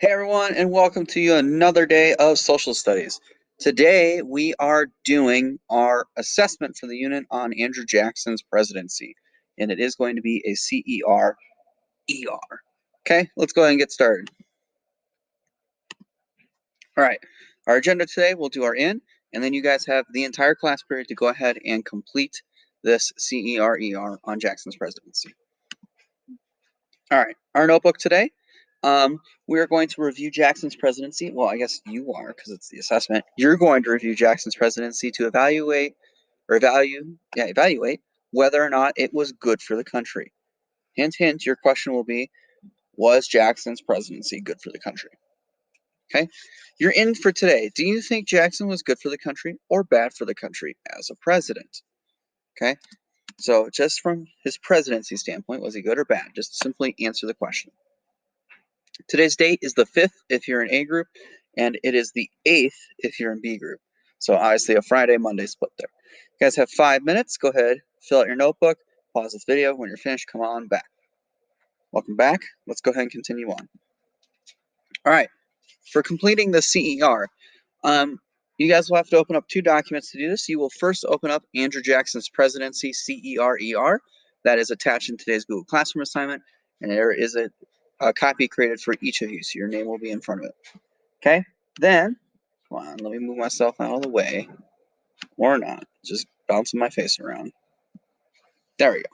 Hey everyone, and welcome to another day of social studies. Today we are doing our assessment for the unit on Andrew Jackson's presidency, and it is going to be a CER ER. Okay, let's go ahead and get started. All right, our agenda today, we'll do our in, and then you guys have the entire class period to go ahead and complete this CER ER on Jackson's presidency. All right, our notebook today. We are going to review Jackson's presidency. Well, I guess you are because it's the assessment. You're going to review Jackson's presidency to evaluate whether or not it was good for the country. Hint, hint, your question will be, was Jackson's presidency good for the country? Okay, you're in for today. Do you think Jackson was good for the country or bad for the country as a president? Okay, so just from his presidency standpoint, was he good or bad? Just simply answer the question. Today's date is the 5th if you're in A group, and it is the 8th if you're in B group. So obviously a Friday, Monday split there. You guys have 5 minutes. Go ahead, fill out your notebook, pause this video. When you're finished, come on back. Welcome back. Let's go ahead and continue on. All right, for completing the CER, you guys will have to open up 2 documents to do this. You will first open up Andrew Jackson's presidency CER. That is attached in today's Google Classroom assignment, and there is a copy created for each of you, so your name will be in front of it. Okay, then, come on, let me move myself out of the way, or not, just bouncing my face around. There we go.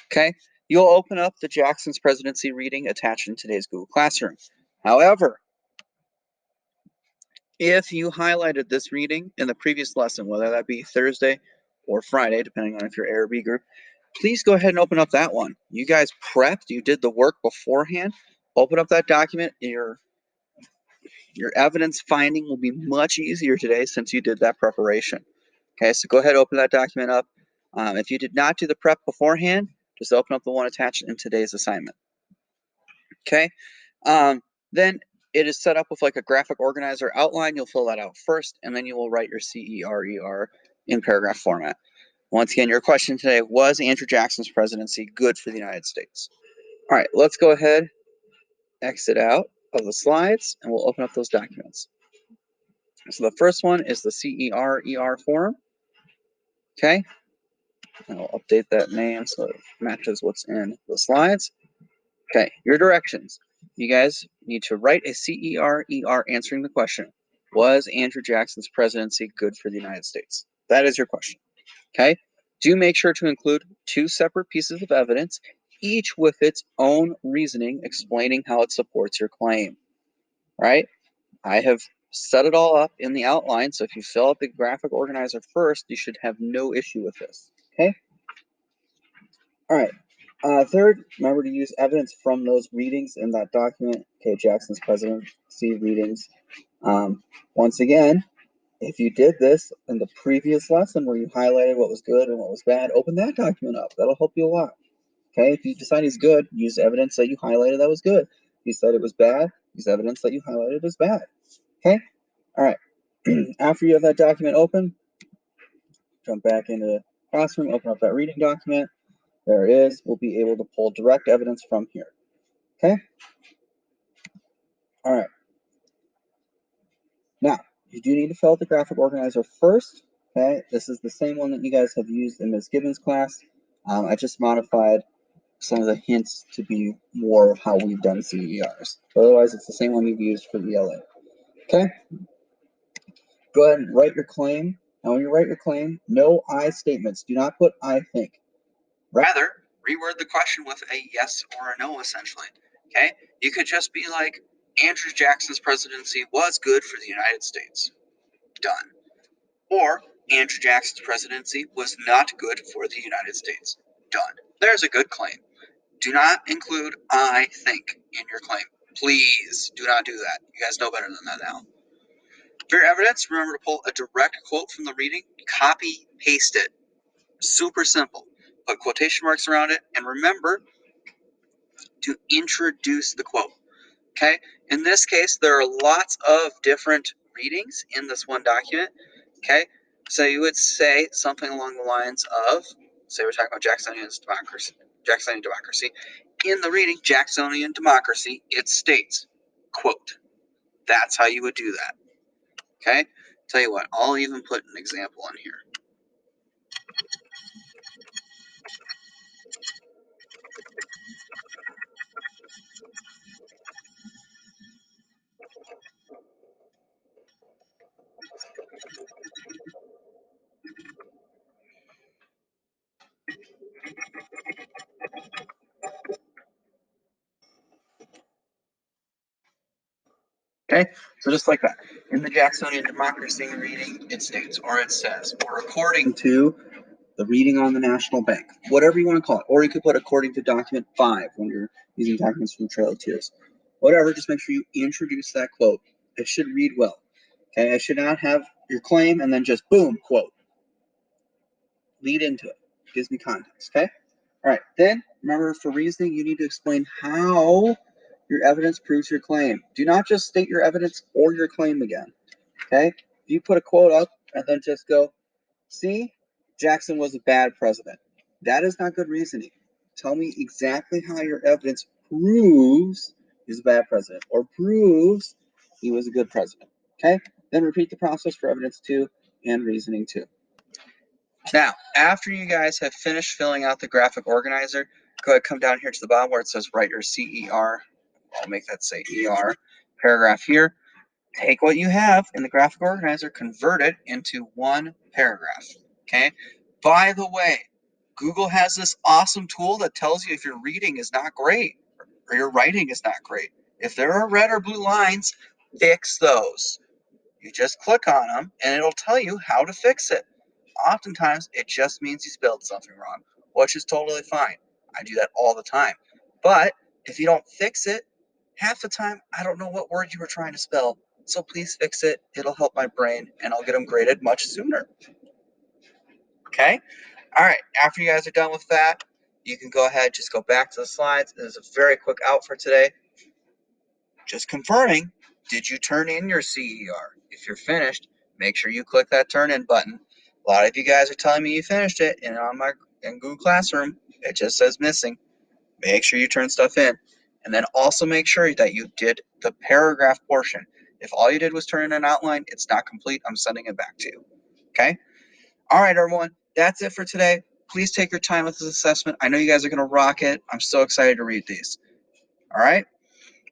Okay, you'll open up the Jackson's presidency reading attached in today's Google Classroom. However, if you highlighted this reading in the previous lesson, whether that be Thursday or Friday, depending on if you're A or B group, please go ahead and open up that one. You guys prepped, you did the work beforehand. Open up that document. Your evidence finding will be much easier today since you did that preparation. Okay, so go ahead and open that document up. If you did not do the prep beforehand, just open up the one attached in today's assignment. Okay, then it is set up with like a graphic organizer outline. You'll fill that out first, and then you will write your CER in paragraph format. Once again, your question today, was Andrew Jackson's presidency good for the United States? All right, let's go ahead, exit out of the slides, and we'll open up those documents. So the first one is the CER form. Okay, and I'll update that name so it matches what's in the slides. Okay, your directions. You guys need to write a CER answering the question, was Andrew Jackson's presidency good for the United States? That is your question. Okay, do make sure to include 2 separate pieces of evidence, each with its own reasoning explaining how it supports your claim. Right? I have set it all up in the outline, so if you fill out the graphic organizer first, you should have no issue with this. Okay? All right. Third, remember to use evidence from those readings in that document. Okay, Jackson's presidency readings. Once again, if you did this in the previous lesson where you highlighted what was good and what was bad, open that document up. That'll help you a lot. Okay, if you decide he's good, use evidence that you highlighted that was good. If you said it was bad, use evidence that you highlighted as bad. Okay? All right. After you have that document open, jump back into the classroom, open up that reading document. There it is. We'll be able to pull direct evidence from here. Okay? All right. Now, you do need to fill out the graphic organizer first. Okay? This is the same one that you guys have used in Ms. Gibbons' class. I just modified some of the hints to be more of how we've done CERs. But otherwise, it's the same one you've used for the LA. Okay? Go ahead and write your claim. Now, when you write your claim, no I statements. Do not put I think. Rather, reword the question with a yes or a no, essentially. Okay? You could just be like, Andrew Jackson's presidency was good for the United States. Done. Or, Andrew Jackson's presidency was not good for the United States. Done. There's a good claim. Do not include I think in your claim. Please do not do that. You guys know better than that now. For your evidence, remember to pull a direct quote from the reading, copy, paste it. Super simple. Put quotation marks around it, and remember to introduce the quote. Okay? In this case, there are lots of different readings in this one document. Okay? So you would say something along the lines of, say we're talking about Jacksonian democracy. In the reading Jacksonian Democracy, it states, quote, That's how you would do that. Okay? Tell you what, I'll even put an example on here. Okay? So just like that. In the Jacksonian Democracy reading, it states, or it says, or according to the reading on the National Bank, whatever you want to call it. Or you could put according to document 5 when you're using documents from Trail of Tears. Whatever, just make sure you introduce that quote. It should read well. Okay, it should not have your claim and then just boom, quote. Lead into it. Gives me context, okay? All right, then remember for reasoning, you need to explain how your evidence proves your claim. Do not just state your evidence or your claim again, okay? If you put a quote up and then just go, see, Jackson was a bad president. That is not good reasoning. Tell me exactly how your evidence proves he's a bad president or proves he was a good president. Okay? Then repeat the process for evidence 2 and reasoning 2. Now, after you guys have finished filling out the graphic organizer, go ahead, come down here to the bottom where it says write your CER. I'll make that say ER paragraph here. Take what you have in the graphic organizer, convert it into one paragraph. Okay? By the way, Google has this awesome tool that tells you if your reading is not great or your writing is not great. If there are red or blue lines, fix those. You just click on them and it'll tell you how to fix it. Oftentimes, it just means you spelled something wrong, which is totally fine. I do that all the time. But if you don't fix it, half the time, I don't know what word you were trying to spell. So please fix it. It'll help my brain, and I'll get them graded much sooner. Okay? All right. After you guys are done with that, you can go ahead, just go back to the slides. This is a very quick out for today. Just confirming, did you turn in your CER? If you're finished, make sure you click that turn in button. A lot of you guys are telling me you finished it, and in Google Classroom, it just says missing. Make sure you turn stuff in. And then also make sure that you did the paragraph portion. If all you did was turn in an outline, it's not complete. I'm sending it back to you. Okay? All right, everyone. That's it for today. Please take your time with this assessment. I know you guys are going to rock it. I'm so excited to read these. All right?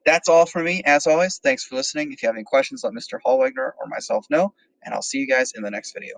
That's all for me. As always, thanks for listening. If you have any questions, let Mr. Hallwegner or myself know, and I'll see you guys in the next video.